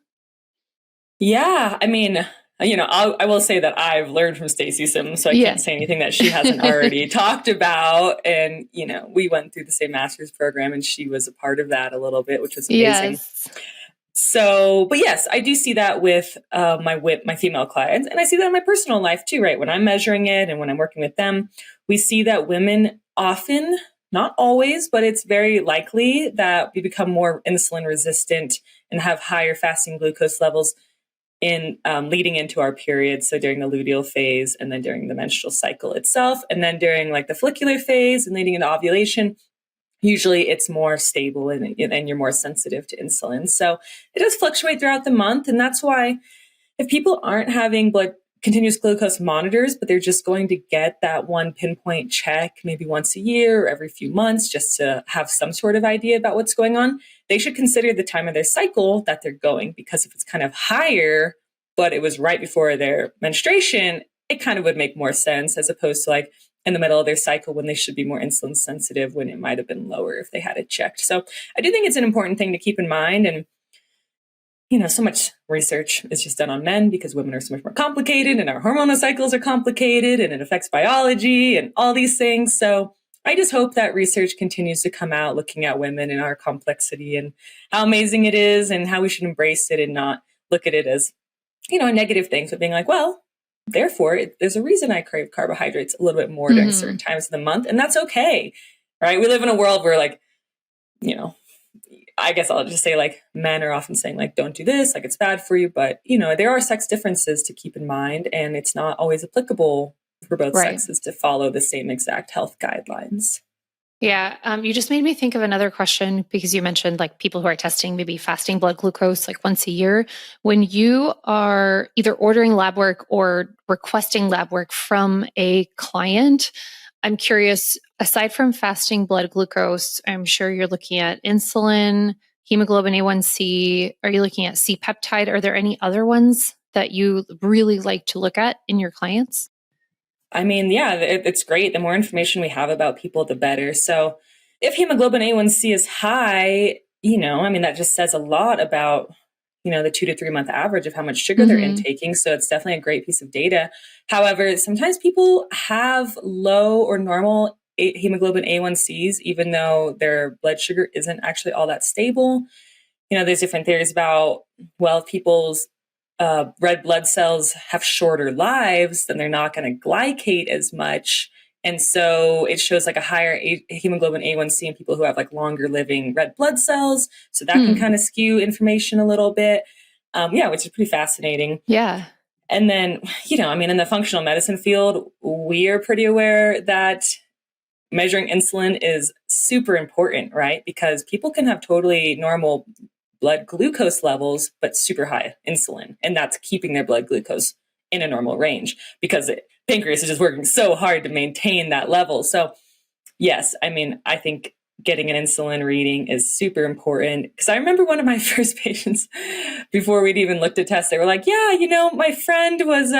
Yeah, I mean, I will say that I've learned from Stacy Sims, so I can't say anything that she hasn't already talked about. And, we went through the same master's program and she was a part of that a little bit, which was amazing. Yes. So, but yes, I do see that with my female clients, and I see that in my personal life too, right? When I'm measuring it and when I'm working with them, we see that women often, not always, but it's very likely that we become more insulin resistant and have higher fasting glucose levels in leading into our periods. So during the luteal phase, and then during the menstrual cycle itself, and then during like the follicular phase and leading into ovulation, usually it's more stable and you're more sensitive to insulin. So it does fluctuate throughout the month. And that's why if people aren't having blood continuous glucose monitors, but they're just going to get that one pinpoint check maybe once a year or every few months just to have some sort of idea about what's going on, they should consider the time of their cycle that they're going, because if it's kind of higher, but it was right before their menstruation, it kind of would make more sense as opposed to like in the middle of their cycle when they should be more insulin sensitive when it might have been lower if they had it checked. So I do think it's an important thing to keep in mind. And so much research is just done on men because women are so much more complicated and our hormonal cycles are complicated and it affects biology and all these things. So I just hope that research continues to come out looking at women and our complexity and how amazing it is and how we should embrace it and not look at it as, a negative thing. So being like, well, therefore, there's a reason I crave carbohydrates a little bit more during certain times of the month. And that's okay, right? We live in a world where I guess I'll just say like men are often saying like, don't do this, like it's bad for you. But, there are sex differences to keep in mind, and it's not always applicable for both sexes to follow the same exact health guidelines. Yeah. You just made me think of another question because you mentioned like people who are testing maybe fasting blood glucose like once a year. When you are either ordering lab work or requesting lab work from a client, I'm curious, aside from fasting blood glucose, I'm sure you're looking at insulin, hemoglobin A1C. Are you looking at C-peptide? Are there any other ones that you really like to look at in your clients? I mean, yeah, it's great. The more information we have about people, the better. So if hemoglobin A1C is high, that just says a lot about, the 2 to 3 month average of how much sugar they're intaking. So it's definitely a great piece of data. However, sometimes people have low or normal hemoglobin A1Cs, even though their blood sugar isn't actually all that stable. There's different theories about, well, people's red blood cells have shorter lives, then they're not going to glycate as much. And so it shows like a higher hemoglobin A1C in people who have like longer living red blood cells. So that can kind of skew information a little bit. Which is pretty fascinating. Yeah. And then, in the functional medicine field, we are pretty aware that measuring insulin is super important, right? Because people can have totally normal blood glucose levels, but super high insulin. And that's keeping their blood glucose in a normal range because the pancreas is just working so hard to maintain that level. So yes, I think getting an insulin reading is super important because I remember one of my first patients before we'd even looked at tests, they were like, yeah, my friend was,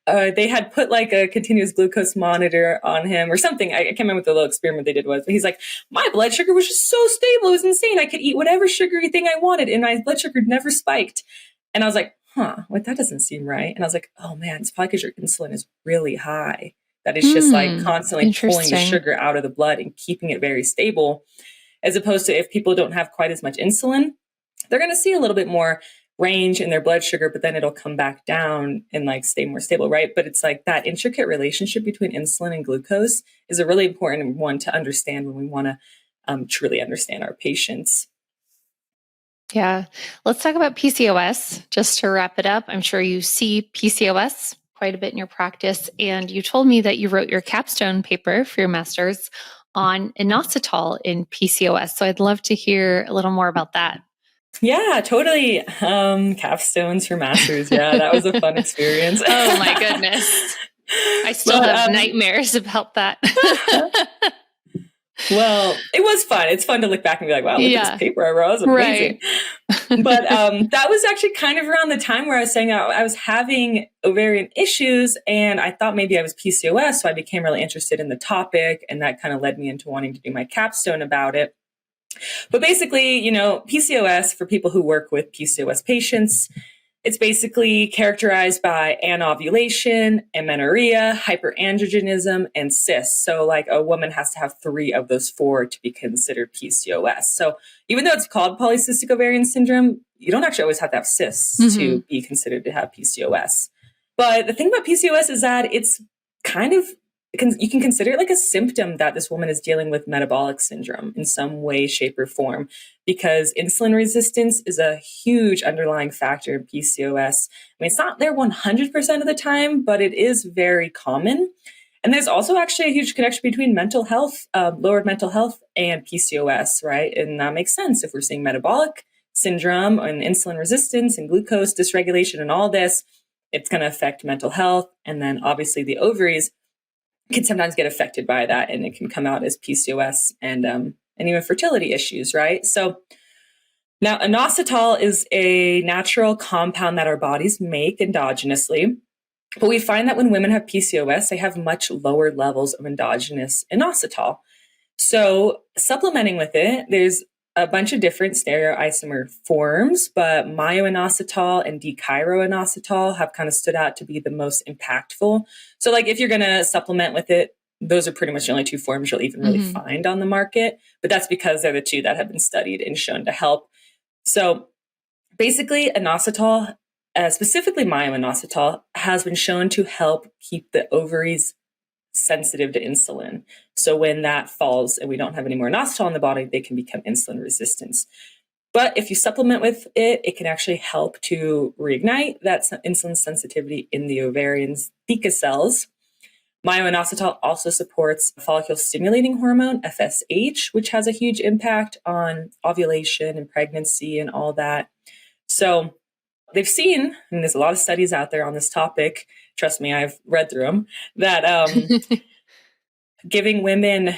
they had put like a continuous glucose monitor on him or something. I can't remember what the little experiment they did was, but he's like, my blood sugar was just so stable. It was insane. I could eat whatever sugary thing I wanted and my blood sugar never spiked. And I was like, that doesn't seem right. And I was like, oh man, it's probably because your insulin is really high. That is just like constantly pulling the sugar out of the blood and keeping it very stable. As opposed to if people don't have quite as much insulin, they're going to see a little bit more range in their blood sugar, but then it'll come back down and like stay more stable, right? But it's like that intricate relationship between insulin and glucose is a really important one to understand when we want to truly understand our patients. Yeah. Let's talk about PCOS just to wrap it up. I'm sure you see PCOS quite a bit in your practice, and you told me that you wrote your capstone paper for your master's on inositol in PCOS. So I'd love to hear a little more about that. Yeah, totally. Capstones for masters. Yeah, that was a fun experience. Oh my goodness. I still have nightmares about that. Well, it was fun. It's fun to look back and be like, wow, look at this paper I wrote. It was amazing. Right. But that was actually kind of around the time where I was saying I was having ovarian issues and I thought maybe I was PCOS. So I became really interested in the topic and that kind of led me into wanting to do my capstone about it. But basically, PCOS, for people who work with PCOS patients, it's basically characterized by anovulation, amenorrhea, hyperandrogenism, and cysts. So like a woman has to have 3 of those 4 to be considered PCOS. So even though it's called polycystic ovarian syndrome, you don't actually always have to have cysts to be considered to have PCOS. But the thing about PCOS is that it's kind of, you can consider it like a symptom that this woman is dealing with metabolic syndrome in some way, shape, or form, because insulin resistance is a huge underlying factor in PCOS. I mean, it's not there 100% of the time, but it is very common. And there's also actually a huge connection between mental health, lowered mental health, and PCOS, right? And that makes sense if we're seeing metabolic syndrome and insulin resistance and glucose dysregulation and all this. it's going to affect mental health. And then obviously the ovaries can sometimes get affected by that, and it can come out as PCOS and even fertility issues, right? So now inositol is a natural compound that our bodies make endogenously. But we find that when women have PCOS, they have much lower levels of endogenous inositol. So supplementing with it, there's a bunch of different stereoisomer forms, but myoinositol and dechirioinositol have kind of stood out to be the most impactful. So like if you're going to supplement with it, those are pretty much the only two forms you'll even really find on the market. But that's because they're the two that have been studied and shown to help. So basically inositol, specifically myoinositol, has been shown to help keep the ovaries sensitive to insulin. So when that falls and we don't have any more inositol in the body, they can become insulin resistant. But if you supplement with it, it can actually help to reignite that insulin sensitivity in the ovarian theca cells. Myoinositol also supports follicle stimulating hormone, FSH, which has a huge impact on ovulation and pregnancy and all that. So they've seen, and there's a lot of studies out there on this topic, trust me, I've read through them, that giving women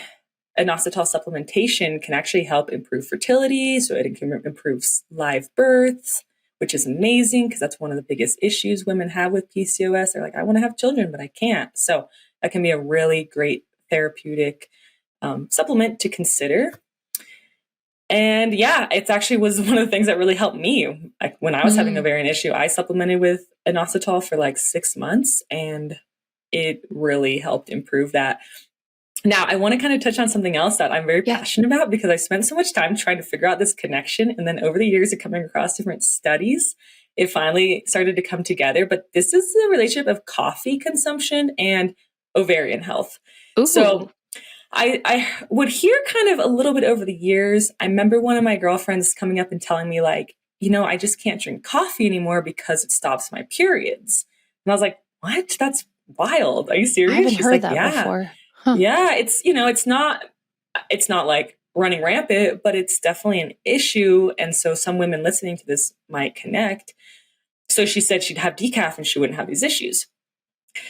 inositol supplementation can actually help improve fertility. So it can improve live births, which is amazing because that's one of the biggest issues women have with PCOS. They're like, I want to have children, but I can't. So that can be a really great therapeutic supplement to consider. And yeah, it actually was one of the things that really helped me. Like when I was having an ovarian issue, I supplemented with inositol for like 6 months, and it really helped improve that. Now, I want to kind of touch on something else that I'm very passionate about because I spent so much time trying to figure out this connection. And then over the years of coming across different studies, it finally started to come together. But this is the relationship of coffee consumption and ovarian health. Ooh. So I would hear kind of a little bit over the years. I remember one of my girlfriends coming up and telling me like, I just can't drink coffee anymore because it stops my periods. And I was like, what? That's wild. Are you serious? I haven't She's heard like, that before. Huh. Yeah, it's not like running rampant, but it's definitely an issue. And so some women listening to this might connect. So she said she'd have decaf and she wouldn't have these issues.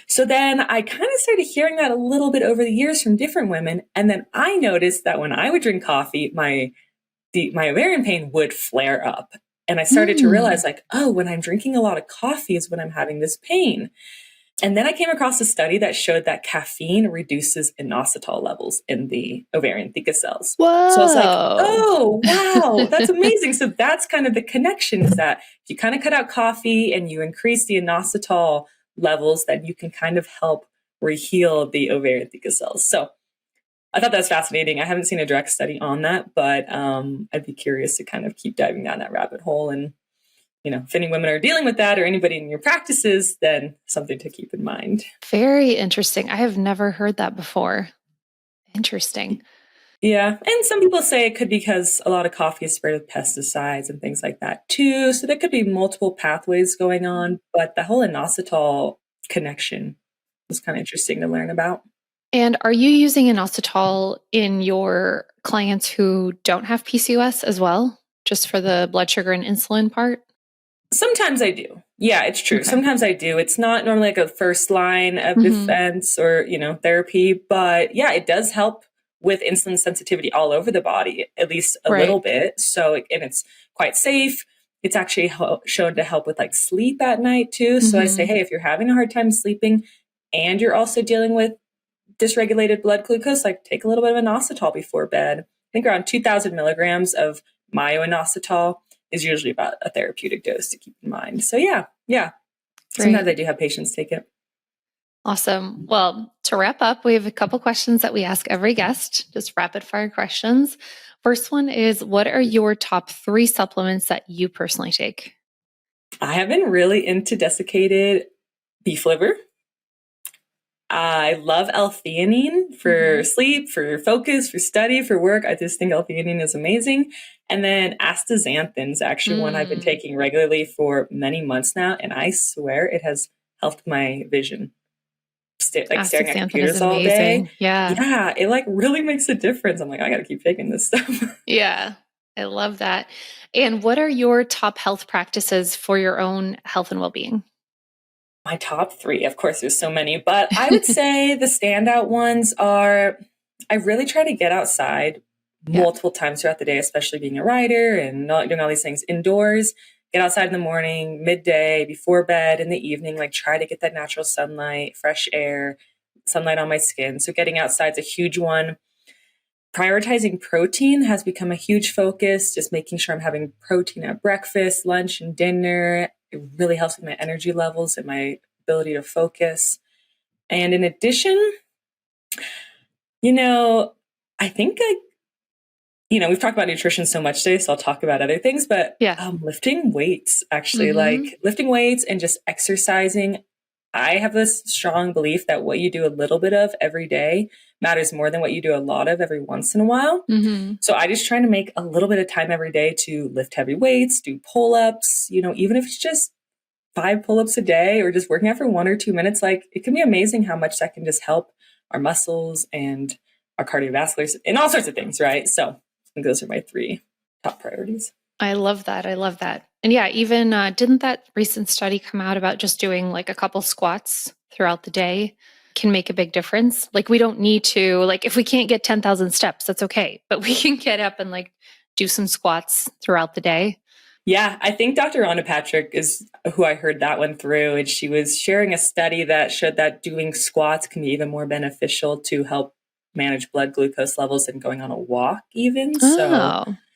So then I kind of started hearing that a little bit over the years from different women. And then I noticed that when I would drink coffee, my ovarian pain would flare up. And I started to realize like, oh, when I'm drinking a lot of coffee is when I'm having this pain. And then I came across a study that showed that caffeine reduces inositol levels in the ovarian theca cells. Whoa. So I was like, oh, wow, that's amazing. So that's kind of the connection, is that if you kind of cut out coffee and you increase the inositol levels, then you can kind of help reheal the ovarian theca cells. So I thought that's fascinating. I haven't seen a direct study on that, but I'd be curious to kind of keep diving down that rabbit hole. And if any women are dealing with that or anybody in your practices, then something to keep in mind. Very interesting. I have never heard that before. Interesting. Yeah. And some people say it could be because a lot of coffee is sprayed with pesticides and things like that too. So there could be multiple pathways going on, but the whole inositol connection was kind of interesting to learn about. And are you using inositol in your clients who don't have PCOS as well, just for the blood sugar and insulin part? Sometimes I do. Yeah, it's true. Okay. Sometimes I do. It's not normally like a first line of defense or, therapy, but yeah, it does help with insulin sensitivity all over the body, at least a little bit. So, and it's quite safe. It's actually shown to help with like sleep at night too. So I say, hey, if you're having a hard time sleeping and you're also dealing with dysregulated blood glucose, like take a little bit of inositol before bed. I think around 2,000 milligrams of myoinositol is usually about a therapeutic dose to keep in mind. So yeah. Great. Sometimes I do have patients take it. Awesome. Well, to wrap up, we have a couple questions that we ask every guest, just rapid fire questions. First one is, what are your top 3 supplements that you personally take? I have been really into desiccated beef liver. I love L-theanine for sleep, for focus, for study, for work. I just think L-theanine is amazing. And then astaxanthin is actually one I've been taking regularly for many months now. And I swear it has helped my vision. Staring at computers all day. Yeah. It like really makes a difference. I'm like, I got to keep taking this stuff. Yeah. I love that. And what are your top health practices for your own health and well-being? My top three, of course, there's so many, but I would say the standout ones are, I really try to get outside multiple times throughout the day, especially being a writer and not doing all these things indoors. Get outside in the morning, midday, before bed, in the evening, like try to get that natural sunlight, fresh air, sunlight on my skin. So getting outside is a huge one. Prioritizing protein has become a huge focus, just making sure I'm having protein at breakfast, lunch, and dinner. It really helps with my energy levels and my ability to focus. And in addition, I think we've talked about nutrition so much today, so I'll talk about other things, but lifting weights, actually, like lifting weights and just exercising. I have this strong belief that what you do a little bit of every day matters more than what you do a lot of every once in a while. So I just try to make a little bit of time every day to lift heavy weights, do pull-ups, even if it's just 5 pull-ups a day or just working out for 1 or 2 minutes, like it can be amazing how much that can just help our muscles and our cardiovascular and all sorts of things, right? So I think those are my 3 top priorities. I love that. I love that. And yeah, even didn't that recent study come out about just doing like a couple squats throughout the day can make a big difference? Like we don't need to, like if we can't get 10,000 steps, that's okay. But we can get up and like do some squats throughout the day. Yeah, I think Dr. Rhonda Patrick is who I heard that one through. And she was sharing a study that showed that doing squats can be even more beneficial to help manage blood glucose levels than going on a walk even.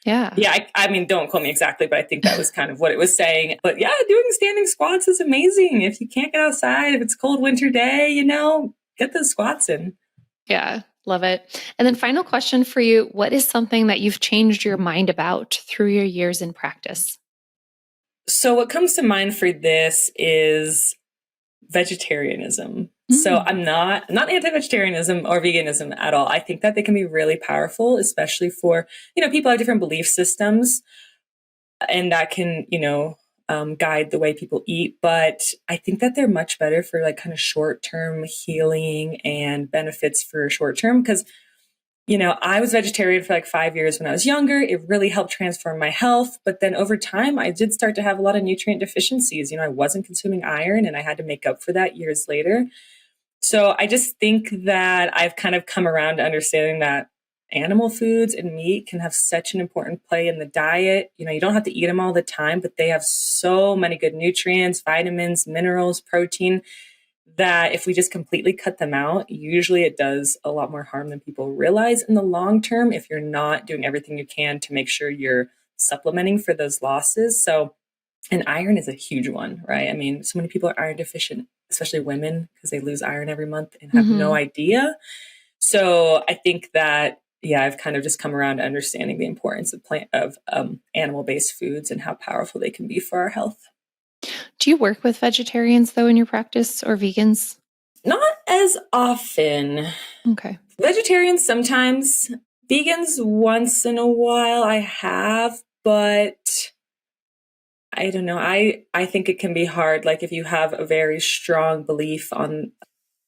Yeah, I mean, don't quote me exactly, but I think that was kind of what it was saying. But yeah, doing standing squats is amazing. If you can't get outside, if it's a cold winter day, get those squats in. Yeah, love it. And then final question for you. What is something that you've changed your mind about through your years in practice? So what comes to mind for this is vegetarianism. So I'm not anti-vegetarianism or veganism at all. I think that they can be really powerful, especially for, people have different belief systems and that can, guide the way people eat. But I think that they're much better for like kind of short-term healing and benefits for short-term because, I was vegetarian for like 5 years when I was younger. It really helped transform my health. But then over time, I did start to have a lot of nutrient deficiencies. I wasn't consuming iron and I had to make up for that years later. So I just think that I've kind of come around to understanding that animal foods and meat can have such an important play in the diet. You don't have to eat them all the time, but they have so many good nutrients, vitamins, minerals, protein, that if we just completely cut them out, usually it does a lot more harm than people realize in the long term if you're not doing everything you can to make sure you're supplementing for those losses. So, and iron is a huge one, right? I mean, so many people are iron deficient, especially women, because they lose iron every month and have no idea. So I think that, I've kind of just come around to understanding the importance of animal-based foods and how powerful they can be for our health. Do you work with vegetarians though in your practice or vegans? Not as often. Okay. Vegetarians sometimes, vegans once in a while I have, but I don't know. I think it can be hard. Like if you have a very strong belief on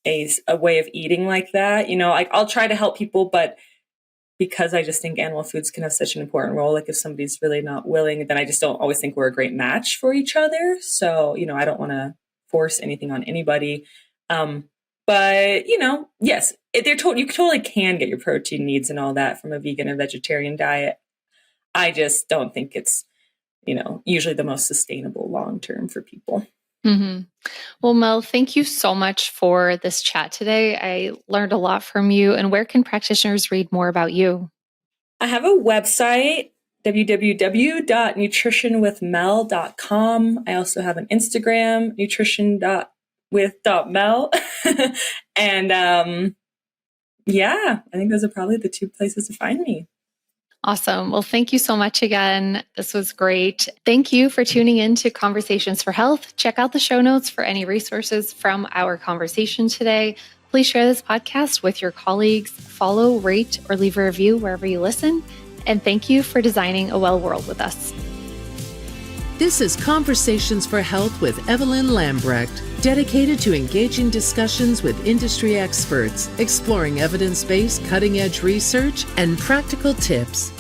a way of eating like that, I'll try to help people, but because I just think animal foods can have such an important role, like if somebody's really not willing, then I just don't always think we're a great match for each other. So, I don't want to force anything on anybody. But, yes, you totally can get your protein needs and all that from a vegan or vegetarian diet. I just don't think it's, usually the most sustainable long-term for people. Well, Mel, thank you so much for this chat today. I learned a lot from you. And where can practitioners read more about you? I have a website, www.nutritionwithmel.com. I also have an Instagram, nutrition.with.mel. And I think those are probably the 2 places to find me. Awesome. Well, thank you so much again. This was great. Thank you for tuning in to Conversations for Health. Check out the show notes for any resources from our conversation today. Please share this podcast with your colleagues. Follow, rate, or leave a review wherever you listen. And thank you for designing a well world with us. This is Conversations for Health with Evelyn Lambrecht, dedicated to engaging discussions with industry experts, exploring evidence-based cutting-edge research and practical tips.